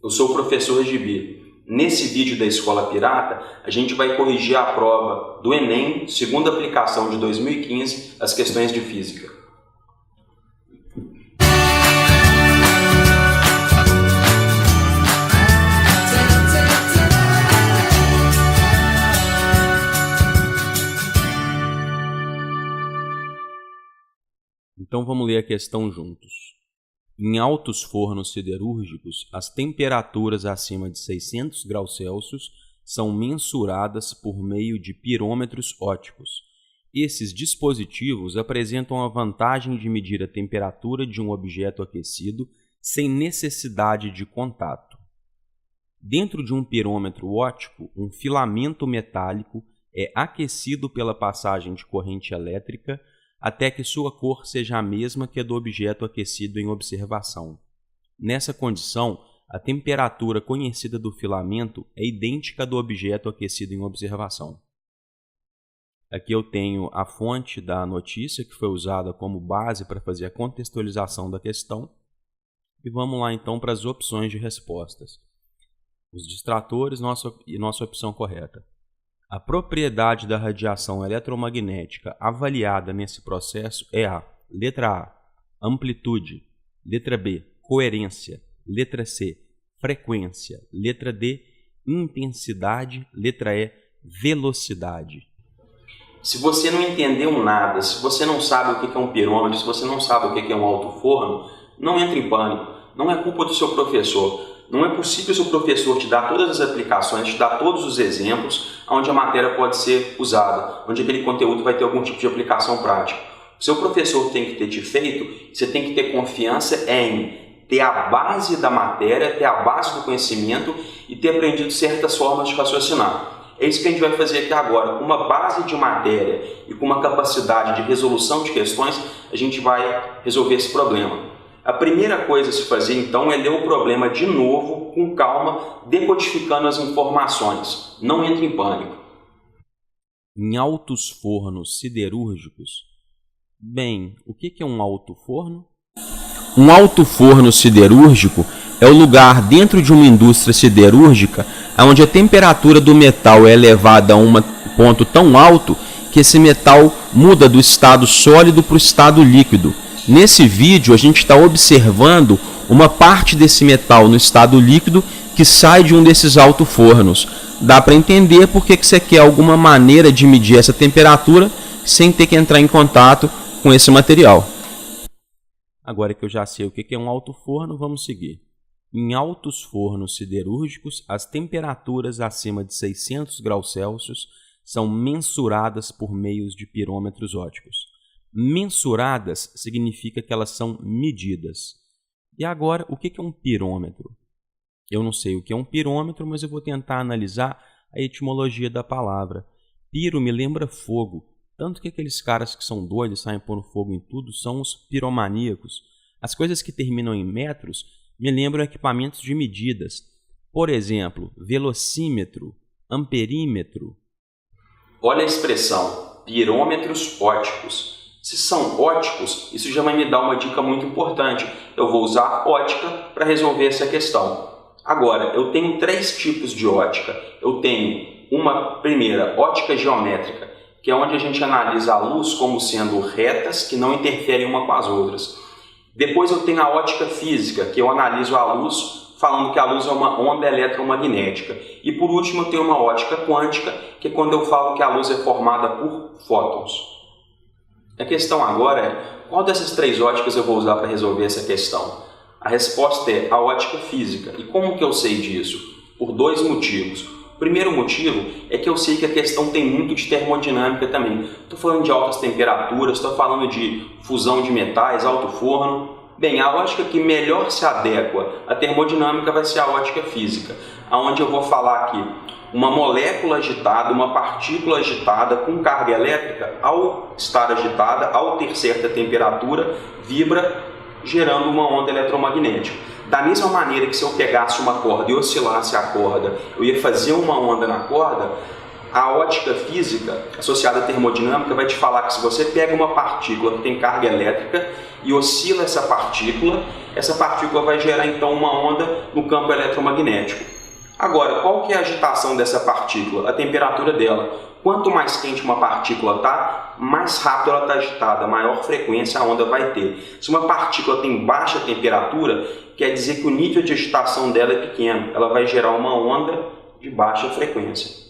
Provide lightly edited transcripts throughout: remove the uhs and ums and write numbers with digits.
Eu sou o professor Gibi. Nesse vídeo da Escola Pirata, a gente vai corrigir a prova do Enem, segunda aplicação de 2015, as questões de física. Então vamos ler a questão juntos. Em altos fornos siderúrgicos, as temperaturas acima de 600 graus Celsius são mensuradas por meio de pirômetros ópticos. Esses dispositivos apresentam a vantagem de medir a temperatura de um objeto aquecido sem necessidade de contato. Dentro de um pirômetro óptico, um filamento metálico é aquecido pela passagem de corrente elétrica até que sua cor seja a mesma que a do objeto aquecido em observação. Nessa condição, a temperatura conhecida do filamento é idêntica à do objeto aquecido em observação. Aqui eu tenho a fonte da notícia que foi usada como base para fazer a contextualização da questão. E vamos lá então para as opções de respostas. Os distratores e nossa opção correta. A propriedade da radiação eletromagnética avaliada nesse processo é a letra A, amplitude, letra B, coerência, letra C, frequência, letra D, intensidade, letra E, velocidade. Se você não entendeu nada, se você não sabe o que é um pirômetro, se você não sabe o que é um alto forno, não entre em pânico. Não é culpa do seu professor. Não é possível o seu professor te dar todas as aplicações, te dar todos os exemplos onde a matéria pode ser usada, onde aquele conteúdo vai ter algum tipo de aplicação prática. O seu professor tem que ter te feito, você tem que ter confiança em ter a base da matéria, ter a base do conhecimento e ter aprendido certas formas de raciocinar. É isso que a gente vai fazer aqui agora. Com uma base de matéria e com uma capacidade de resolução de questões, a gente vai resolver esse problema. A primeira coisa a se fazer, então, é ler o problema de novo, com calma, decodificando as informações. Não entre em pânico. Em altos fornos siderúrgicos. Bem, o que é um alto forno? Um alto forno siderúrgico é o lugar dentro de uma indústria siderúrgica onde a temperatura do metal é elevada a um ponto tão alto que esse metal muda do estado sólido para o estado líquido. Nesse vídeo, a gente está observando uma parte desse metal no estado líquido que sai de um desses alto-fornos. Dá para entender porque que você quer alguma maneira de medir essa temperatura sem ter que entrar em contato com esse material. Agora que eu já sei o que é um alto-forno, vamos seguir. Em altos fornos siderúrgicos, as temperaturas acima de 600 graus Celsius são mensuradas por meios de pirômetros ópticos. Mensuradas significa que elas são medidas. E agora, o que é um pirômetro? Eu não sei o que é um pirômetro, mas eu vou tentar analisar a etimologia da palavra. Piro me lembra fogo, tanto que aqueles caras que são doidos, saem pondo fogo em tudo, são os piromaníacos. As coisas que terminam em metros me lembram equipamentos de medidas. Por exemplo, velocímetro, amperímetro. Olha a expressão, pirômetros ópticos. Se são óticos, isso já vai me dar uma dica muito importante. Eu vou usar ótica para resolver essa questão. Agora, eu tenho três tipos de ótica. Eu tenho uma primeira, ótica geométrica, que é onde a gente analisa a luz como sendo retas que não interferem uma com as outras. Depois eu tenho a ótica física, que eu analiso a luz falando que a luz é uma onda eletromagnética. E por último eu tenho uma ótica quântica, que é quando eu falo que a luz é formada por fótons. A questão agora é, qual dessas três óticas eu vou usar para resolver essa questão? A resposta é a ótica física. E como que eu sei disso? Por dois motivos. O primeiro motivo é que eu sei que a questão tem muito de termodinâmica também. Estou falando de altas temperaturas, estou falando de fusão de metais, alto forno. Bem, a ótica que melhor se adequa à termodinâmica vai ser a ótica física, onde eu vou falar aqui. Uma molécula agitada, uma partícula agitada com carga elétrica, ao estar agitada, ao ter certa temperatura, vibra, gerando uma onda eletromagnética. Da mesma maneira que se eu pegasse uma corda e oscilasse a corda, eu ia fazer uma onda na corda, A ótica física, associada à termodinâmica, vai te falar que se você pega uma partícula que tem carga elétrica e oscila essa partícula vai gerar então uma onda no campo eletromagnético. Agora, qual que é a agitação dessa partícula? A temperatura dela. Quanto mais quente uma partícula está, mais rápido ela está agitada, maior frequência a onda vai ter. Se uma partícula tem baixa temperatura, quer dizer que o nível de agitação dela é pequeno, ela vai gerar uma onda de baixa frequência.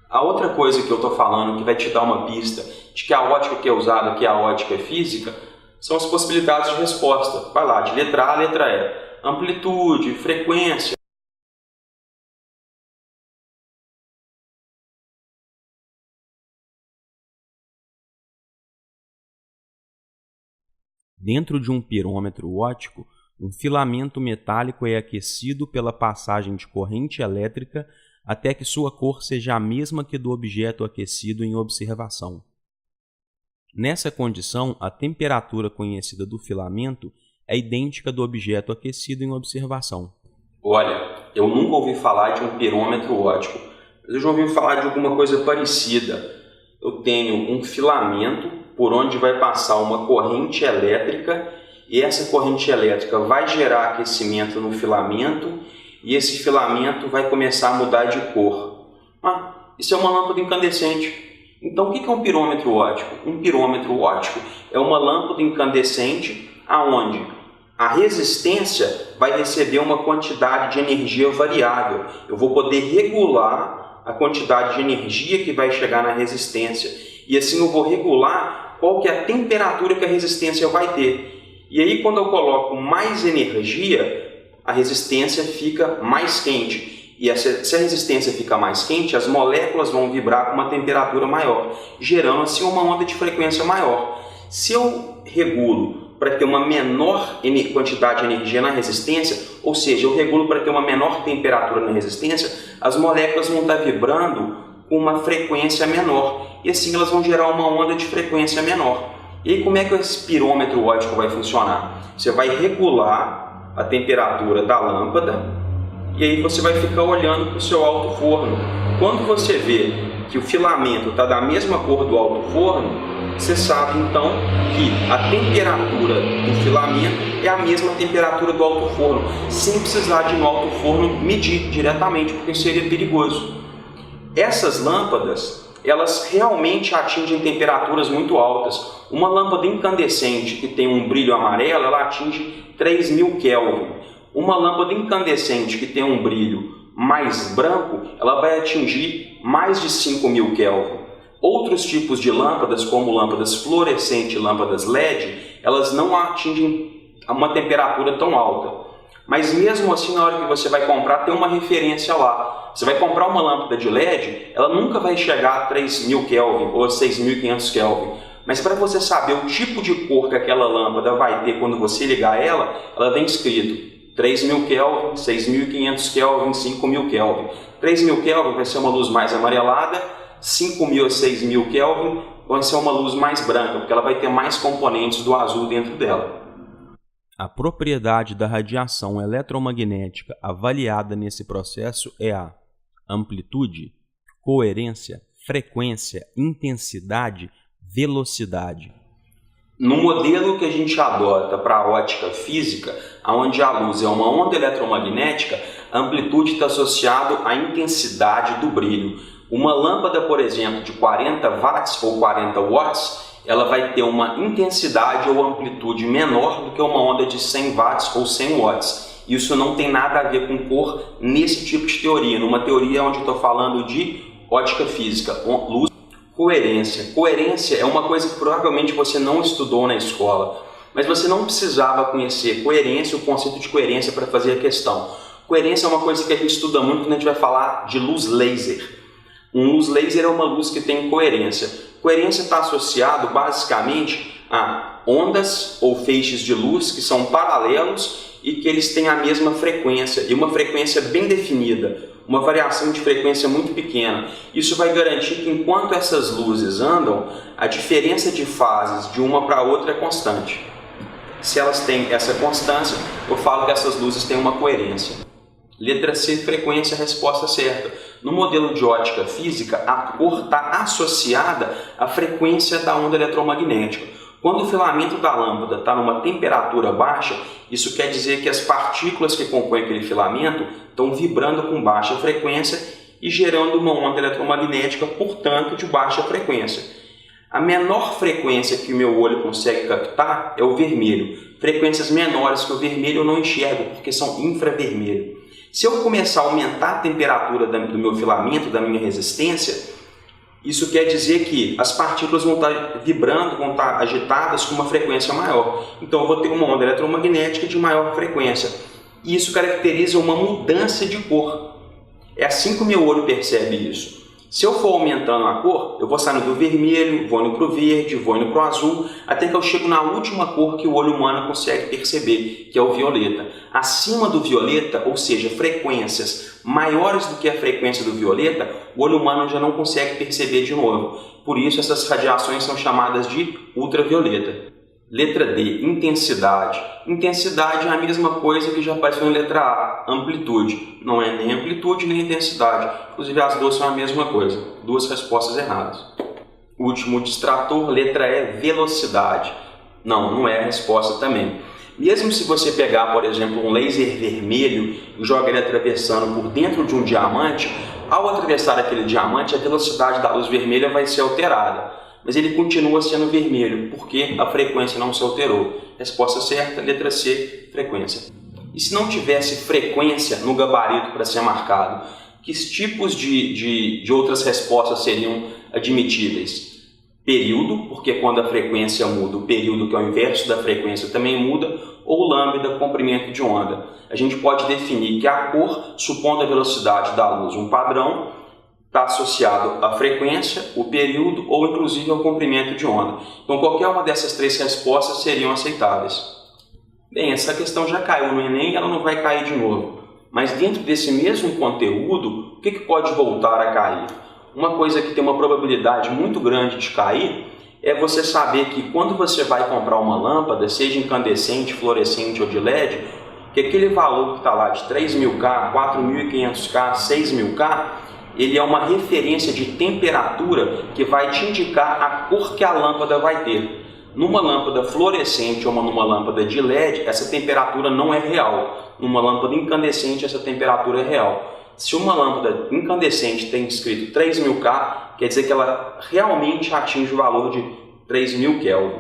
A outra coisa que eu estou falando, que vai te dar uma pista de que a ótica que é usada, que é a ótica física, são as possibilidades de resposta. Vai lá, de letra A a letra E. Amplitude, frequência. Dentro de um pirômetro óptico, um filamento metálico é aquecido pela passagem de corrente elétrica até que sua cor seja a mesma que do objeto aquecido em observação. Nessa condição, a temperatura conhecida do filamento é idêntica do objeto aquecido em observação. Olha, eu nunca ouvi falar de um pirômetro óptico, mas eu já ouvi falar de alguma coisa parecida. Eu tenho um filamento por onde vai passar uma corrente elétrica e essa corrente elétrica vai gerar aquecimento no filamento e esse filamento vai começar a mudar de cor. Isso é uma lâmpada incandescente. Então, o que é um pirômetro óptico? Um pirômetro óptico é uma lâmpada incandescente onde a resistência vai receber uma quantidade de energia variável. Eu vou poder regular a quantidade de energia que vai chegar na resistência. E assim eu vou regular qual que é a temperatura que a resistência vai ter. E aí, quando eu coloco mais energia, a resistência fica mais quente. E se a resistência fica mais quente, as moléculas vão vibrar com uma temperatura maior, gerando assim uma onda de frequência maior. Se eu regulo para ter uma menor quantidade de energia na resistência, ou seja, eu regulo para ter uma menor temperatura na resistência, as moléculas vão estar vibrando com uma frequência menor. E assim elas vão gerar uma onda de frequência menor. E aí, como é que esse pirômetro óptico vai funcionar? Você vai regular a temperatura da lâmpada e aí você vai ficar olhando para o seu alto forno. Quando você vê que o filamento está da mesma cor do alto forno, você sabe então que a temperatura do filamento é a mesma temperatura do alto forno, sem precisar de no alto forno medir diretamente, porque seria perigoso. Essas lâmpadas, elas realmente atingem temperaturas muito altas. Uma lâmpada incandescente que tem um brilho amarelo, ela atinge 3000 Kelvin. Uma lâmpada incandescente que tem um brilho mais branco, ela vai atingir mais de 5000 Kelvin. Outros tipos de lâmpadas, como lâmpadas fluorescentes e lâmpadas LED, elas não atingem uma temperatura tão alta. Mas mesmo assim, na hora que você vai comprar, tem uma referência lá. Você vai comprar uma lâmpada de LED, ela nunca vai chegar a 3000 Kelvin ou a 6500 Kelvin. Mas para você saber o tipo de cor que aquela lâmpada vai ter quando você ligar ela vem escrito 3000 Kelvin, 6500 Kelvin, 5000 Kelvin. 3000 Kelvin vai ser uma luz mais amarelada, 5000 a 6000 Kelvin vai ser uma luz mais branca, porque ela vai ter mais componentes do azul dentro dela. A propriedade da radiação eletromagnética avaliada nesse processo é a amplitude, coerência, frequência, intensidade, velocidade. No modelo que a gente adota para a ótica física, onde a luz é uma onda eletromagnética, a amplitude está associada à intensidade do brilho. Uma lâmpada, por exemplo, de 40 watts ou 40 watts, ela vai ter uma intensidade ou amplitude menor do que uma onda de 100 watts ou 100 watts. Isso não tem nada a ver com cor nesse tipo de teoria, numa teoria onde eu estou falando de ótica física, luz. Coerência. Coerência é uma coisa que provavelmente você não estudou na escola, mas você não precisava conhecer coerência, o conceito de coerência para fazer a questão. Coerência é uma coisa que a gente estuda muito quando a gente vai falar de luz laser. Luz laser é uma luz que tem coerência. Coerência está associado basicamente a ondas ou feixes de luz que são paralelos e que eles têm a mesma frequência, e uma frequência bem definida. Uma variação de frequência muito pequena. Isso vai garantir que enquanto essas luzes andam, a diferença de fases de uma para outra é constante. Se elas têm essa constância, eu falo que essas luzes têm uma coerência. Letra C, frequência, resposta certa. No modelo de ótica física, a cor está associada à frequência da onda eletromagnética. Quando o filamento da lâmpada está numa temperatura baixa, isso quer dizer que as partículas que compõem aquele filamento estão vibrando com baixa frequência e gerando uma onda eletromagnética, portanto, de baixa frequência. A menor frequência que o meu olho consegue captar é o vermelho. Frequências menores que o vermelho eu não enxergo, porque são infravermelho. Se eu começar a aumentar a temperatura do meu filamento, da minha resistência, isso quer dizer que as partículas vão estar vibrando, vão estar agitadas com uma frequência maior. Então eu vou ter uma onda eletromagnética de maior frequência. E isso caracteriza uma mudança de cor. É assim que o meu olho percebe isso. Se eu for aumentando a cor, eu vou saindo do vermelho, vou indo para o verde, vou indo para o azul, até que eu chego na última cor que o olho humano consegue perceber, que é o violeta. Acima do violeta, ou seja, frequências maiores do que a frequência do violeta, o olho humano já não consegue perceber de novo. Por isso, essas radiações são chamadas de ultravioleta. Letra D, intensidade. Intensidade é a mesma coisa que já apareceu na letra A, amplitude. Não é nem amplitude nem intensidade. Inclusive as duas são a mesma coisa. Duas respostas erradas. Último distrator, letra E, velocidade. Não é a resposta também. Mesmo se você pegar, por exemplo, um laser vermelho e jogar ele atravessando por dentro de um diamante, ao atravessar aquele diamante, a velocidade da luz vermelha vai ser alterada. Mas ele continua sendo vermelho, porque a frequência não se alterou. Resposta certa, letra C, frequência. E se não tivesse frequência no gabarito para ser marcado, que tipos de outras respostas seriam admitíveis? Período, porque quando a frequência muda, o período, que é o inverso da frequência, também muda, ou lambda, comprimento de onda. A gente pode definir que a cor, supondo a velocidade da luz um padrão, está associado à frequência, o período ou inclusive ao comprimento de onda. Então qualquer uma dessas três respostas seriam aceitáveis. Bem, essa questão já caiu no Enem e ela não vai cair de novo. Mas dentro desse mesmo conteúdo, o que pode voltar a cair? Uma coisa que tem uma probabilidade muito grande de cair é você saber que quando você vai comprar uma lâmpada, seja incandescente, fluorescente ou de LED, que aquele valor que está lá de 3.000K, 4.500K, 6.000K, ele é uma referência de temperatura que vai te indicar a cor que a lâmpada vai ter. Numa lâmpada fluorescente ou numa lâmpada de LED, essa temperatura não é real. Numa lâmpada incandescente, essa temperatura é real. Se uma lâmpada incandescente tem escrito 3.000K, quer dizer que ela realmente atinge o valor de 3.000 Kelvin.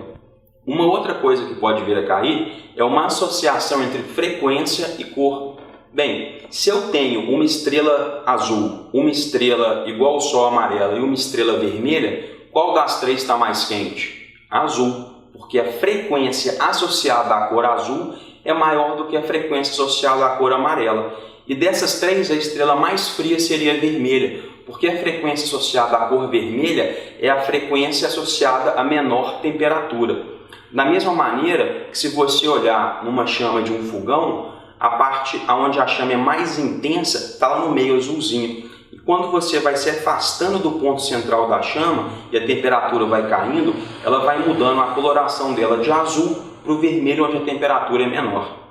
Uma outra coisa que pode vir a cair é uma associação entre frequência e cor. Bem, se eu tenho uma estrela azul, uma estrela igual ao Sol amarela e uma estrela vermelha, qual das três está mais quente? A azul, porque a frequência associada à cor azul é maior do que a frequência associada à cor amarela. E dessas três, a estrela mais fria seria a vermelha, porque a frequência associada à cor vermelha é a frequência associada à menor temperatura. Da mesma maneira que se você olhar numa chama de um fogão, a parte onde a chama é mais intensa está lá no meio azulzinho. E quando você vai se afastando do ponto central da chama e a temperatura vai caindo, ela vai mudando a coloração dela de azul para o vermelho, onde a temperatura é menor.